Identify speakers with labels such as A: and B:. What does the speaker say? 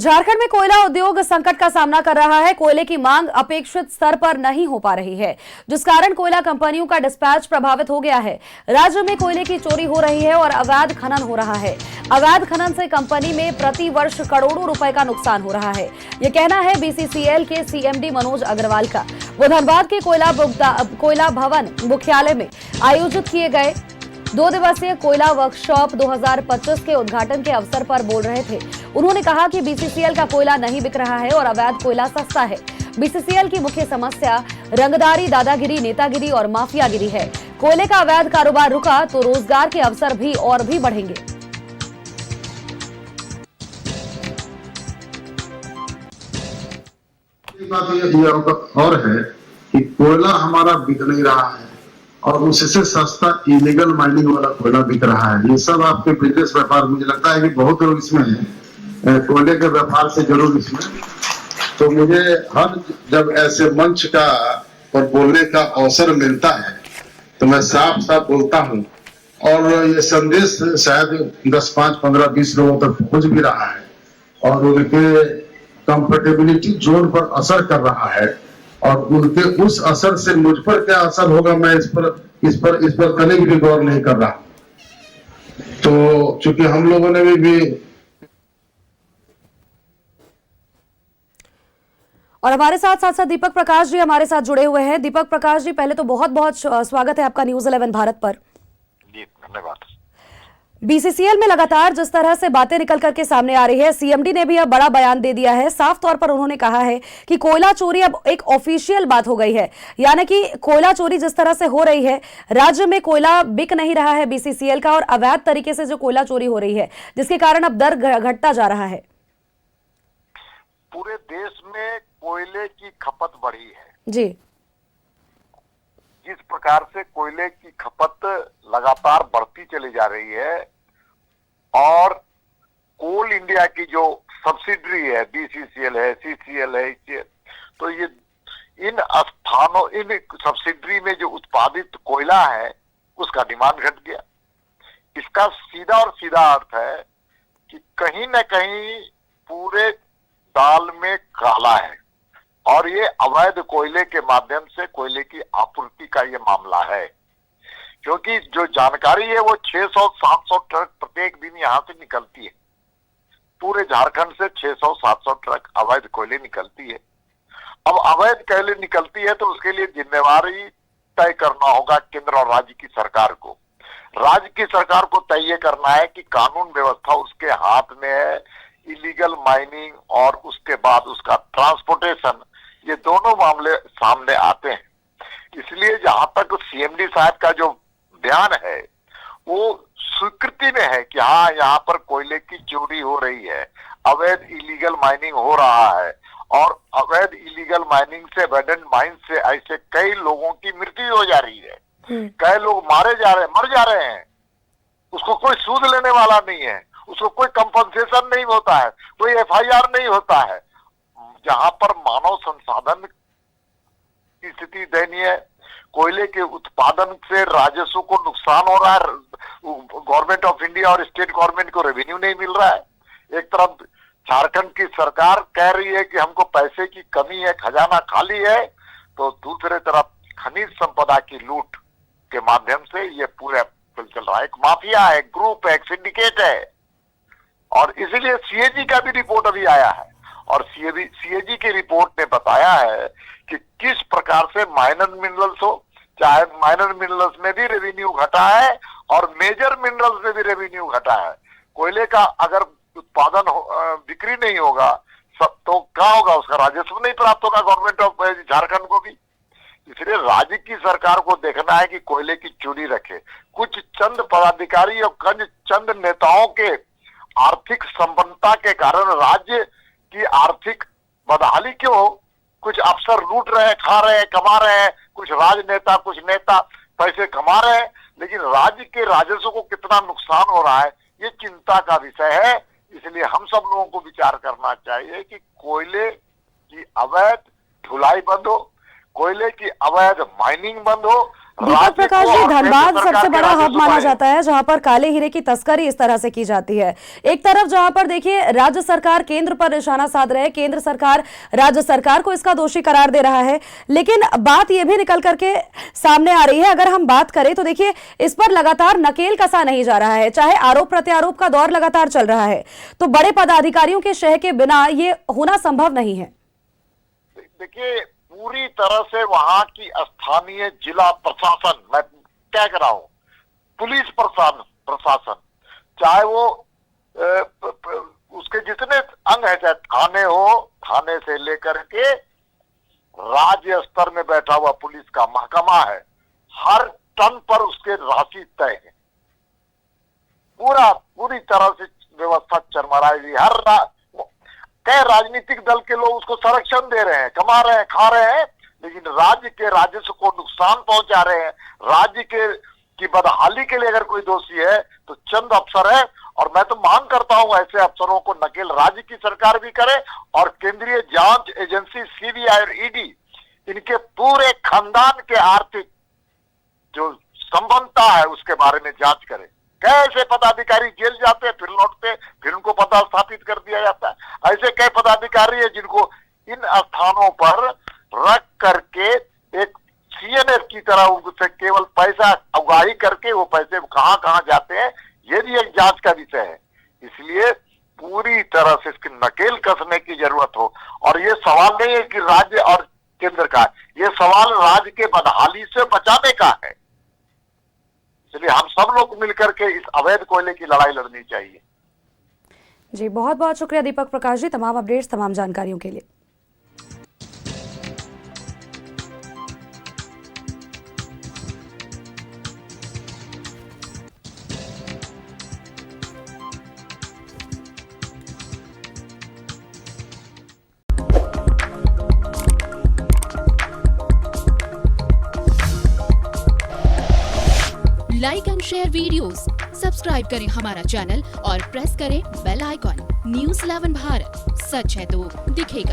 A: झारखंड में कोयला उद्योग संकट का सामना कर रहा है। कोयले की मांग अपेक्षित स्तर पर नहीं हो पा रही है, जिस कारण कोयला कंपनियों का डिस्पैच प्रभावित हो गया है। राज्य में कोयले की चोरी हो रही है और अवैध खनन हो रहा है। अवैध खनन से कंपनी में प्रति वर्ष करोड़ों रुपए का नुकसान हो रहा है, ये कहना है बीसीसीएल के सीएमडी मनोज अग्रवाल का। वो धनबाद के कोयला भवन मुख्यालय में आयोजित किए गए 2 दिवसीय कोयला वर्कशॉप 2025 के उद्घाटन के अवसर पर बोल रहे थे। उन्होंने कहा कि बीसीसीएल का कोयला नहीं बिक रहा है और अवैध कोयला सस्ता है। बीसीसीएल की मुख्य समस्या रंगदारी, दादागिरी, नेतागिरी और माफियागिरी है। कोयले का अवैध कारोबार रुका तो रोजगार के अवसर भी और भी बढ़ेंगे।
B: और है कि कोयला हमारा बिक नहीं रहा है और उससे सस्ता इलीगल माइनिंग वाला कोयला बिक रहा है। ये सब आपके बिजनेस व्यापार, मुझे लगता है कि बहुत लोग इसमें हैं, कोयले के व्यापार से जरूर इसमें। तो मुझे हर जब ऐसे मंच का और बोलने का अवसर मिलता है तो मैं साफ साफ बोलता हूँ और ये संदेश शायद 10, 5, 15, 20 लोगों तक पहुंच भी रहा है और उनके कंफर्टेबिलिटी जोन पर असर कर रहा है और उनके उस असर से मुझ पर क्या असर होगा, मैं इस पर कभी भी गौर नहीं कर रहा। तो चूंकि हम लोगों ने भी
A: और हमारे साथ दीपक प्रकाश जी हमारे साथ जुड़े हुए हैं। दीपक प्रकाश जी, पहले तो बहुत बहुत स्वागत है आपका न्यूज़ 11 भारत पर।
C: जी धन्यवाद।
A: बीसीसीएल में लगातार जिस तरह से बातें निकल करके सामने आ रही है, सीएमडी ने भी अब बड़ा बयान दे दिया है। साफ तौर पर उन्होंने कहा है कि कोयला चोरी अब एक ऑफिशियल बात हो गई है, यानी कि कोयला चोरी जिस तरह से हो रही है, राज्य में कोयला बिक नहीं रहा है बीसीसीएल का और अवैध तरीके से जो कोयला चोरी हो रही है, जिसके कारण अब दर घटता जा रहा है।
C: पूरे देश में कोयले की खपत बढ़ी है
A: जी।
C: जिस प्रकार से कोयले की खपत लगातार बढ़ती चली जा रही है और कोल इंडिया की जो सब्सिडरी है, बीसीसीएल है, सीसीएल है, तो ये इन स्थानों, इन सब्सिडरी में जो उत्पादित कोयला है उसका डिमांड घट गया। इसका सीधा और सीधा अर्थ है कि कहीं न कहीं पूरे दाल में काला है और ये अवैध कोयले के माध्यम से कोयले की आपूर्ति का ये मामला है। क्योंकि जो जानकारी है वो 600-700 ट्रक प्रत्येक दिन यहाँ से निकलती है। पूरे झारखंड से 600-700 ट्रक अवैध कोयले निकलती है। अब अवैध कोयले निकलती है तो उसके लिए जिम्मेवारी तय करना होगा केंद्र और राज्य की सरकार को। राज्य की सरकार को तय ये करना है कि कानून व्यवस्था उसके हाथ में है। इलीगल माइनिंग और उसके बाद उसका ट्रांसपोर्टेशन, ये दोनों मामले सामने आते हैं। इसलिए जहां तक सीएमडी साहब का जो बयान है वो स्वीकृति में है कि हाँ, यहाँ पर कोयले की चोरी हो रही है, अवैध इलीगल माइनिंग हो रहा है और अवैध इलीगल माइनिंग से, अबैंडन्ड माइन से ऐसे कई लोगों की मृत्यु हो जा रही है। कई लोग मर जा रहे हैं, उसको कोई सूद लेने वाला नहीं है, उसको कोई कंपनसेशन नहीं होता है, कोई एफआईआर नहीं होता है। जहां पर मानव संसाधन की स्थिति दयनीय है, कोयले के उत्पादन से राजस्व को नुकसान हो रहा है, गवर्नमेंट ऑफ इंडिया और स्टेट गवर्नमेंट को रेवेन्यू नहीं मिल रहा है। एक तरफ झारखंड की सरकार कह रही है कि हमको पैसे की कमी है, खजाना खाली है, तो दूसरे तरफ खनिज संपदा की लूट के माध्यम से ये पूरा चल रहा है। एक माफिया है, एक ग्रुप है, एक सिंडिकेट है और इसीलिए सीएजी का भी रिपोर्ट अभी आया है और सीएजी की रिपोर्ट ने बताया है कि किस प्रकार से माइनर मिनरल्स हो, चाहे माइनर मिनरल्स में भी रेवेन्यू घटा है और मेजर मिनरल्स में भी रेवेन्यू घटा है। कोयले का अगर उत्पादन बिक्री नहीं होगा तो क्या होगा, उसका राजस्व नहीं प्राप्त होगा गवर्नमेंट ऑफ झारखंड को भी। इसलिए राज्य की सरकार को देखना है कि कोयले की चोरी रखे। कुछ चंद पदाधिकारी और चंद नेताओं के आर्थिक संपन्नता के कारण राज्य की आर्थिक बदहाली क्यों हो? कुछ अफसर लूट रहे हैं, खा रहे हैं, कमा रहे हैं, कुछ राजनेता, कुछ नेता पैसे कमा रहे हैं, लेकिन राज्य के राजस्व को कितना नुकसान हो रहा है ये चिंता का विषय है। इसलिए हम सब लोगों को विचार करना चाहिए कि कोयले की अवैध ढुलाई बंद हो, कोयले की अवैध माइनिंग बंद हो,
A: दीपक
C: राज्य
A: प्रकाश
C: को
A: जी,
C: और केंद्र
A: धनबाद
C: सरकार
A: सबसे
C: के
A: बड़ा हब
C: राजस्व
A: माना
C: है।
A: जाता है जहां पर काले हीरे की तस्करी इस तरह से की जाती है। एक तरफ जहां पर देखिए राज्य सरकार केंद्र पर निशाना साध रहे, केंद्र सरकार राज्य सरकार को इसका दोषी करार दे रहा है, लेकिन बात यह भी निकल करके सामने आ रही है, अगर हम बात करें तो देखिए इस पर लगातार नकेल कसा नहीं जा रहा है, चाहे आरोप प्रत्यारोप का दौर लगातार चल रहा है, तो बड़े पदाधिकारियों के शह के बिना ये होना संभव नहीं है।
C: देखिए, पूरी तरह से वहां की स्थानीय जिला प्रशासन, मैं क्या कह रहा हूं, पुलिस प्रशासन, चाहे वो उसके जितने अंग है, चाहे थाने हो, थाने से लेकर के राज्य स्तर में बैठा हुआ पुलिस का महकमा है, हर टन पर उसके राशि तय है। पूरी तरह से व्यवस्था चरमराई हुई। कई राजनीतिक दल के लोग उसको संरक्षण दे रहे हैं, कमा रहे हैं, खा रहे हैं, लेकिन राज्य के राजस्व को नुकसान पहुंचा रहे हैं। राज्य की बदहाली के लिए अगर कोई दोषी है तो चंद अफसर है, और मैं तो मांग करता हूं ऐसे अफसरों को नकेल राज्य की सरकार भी करे और केंद्रीय जांच एजेंसी सीबीआई और ईडी इनके पूरे खानदान के आर्थिक जो संबंधता है उसके बारे में जांच करे। कैसे पदाधिकारी जेल जाते हैं, फिर लौटते, फिर उनको पदस्थापित कर दिया जाता है। ऐसे कई पदाधिकारी है जिनको इन स्थानों पर रख करके एक सीएनएफ की तरह उनसे केवल पैसा उगाही करके वो पैसे कहां कहां जाते हैं, ये भी एक जांच का विषय है। इसलिए पूरी तरह से इसकी नकेल कसने की जरूरत हो, और ये सवाल नहीं है कि राज्य और केंद्र का, ये सवाल राज्य के बदहाली से बचाने का है। इसलिए हम सब लोग मिलकर के इस अवैध कोयले की लड़ाई लड़नी चाहिए।
A: जी, बहुत बहुत शुक्रिया दीपक प्रकाश जी, तमाम अपडेट्स, तमाम जानकारियों के लिए।
D: Like and share videos, subscribe करें हमारा चैनल और प्रेस करें बेल आइकॉन। न्यूज़ 11 भारत, सच है तो दिखेगा।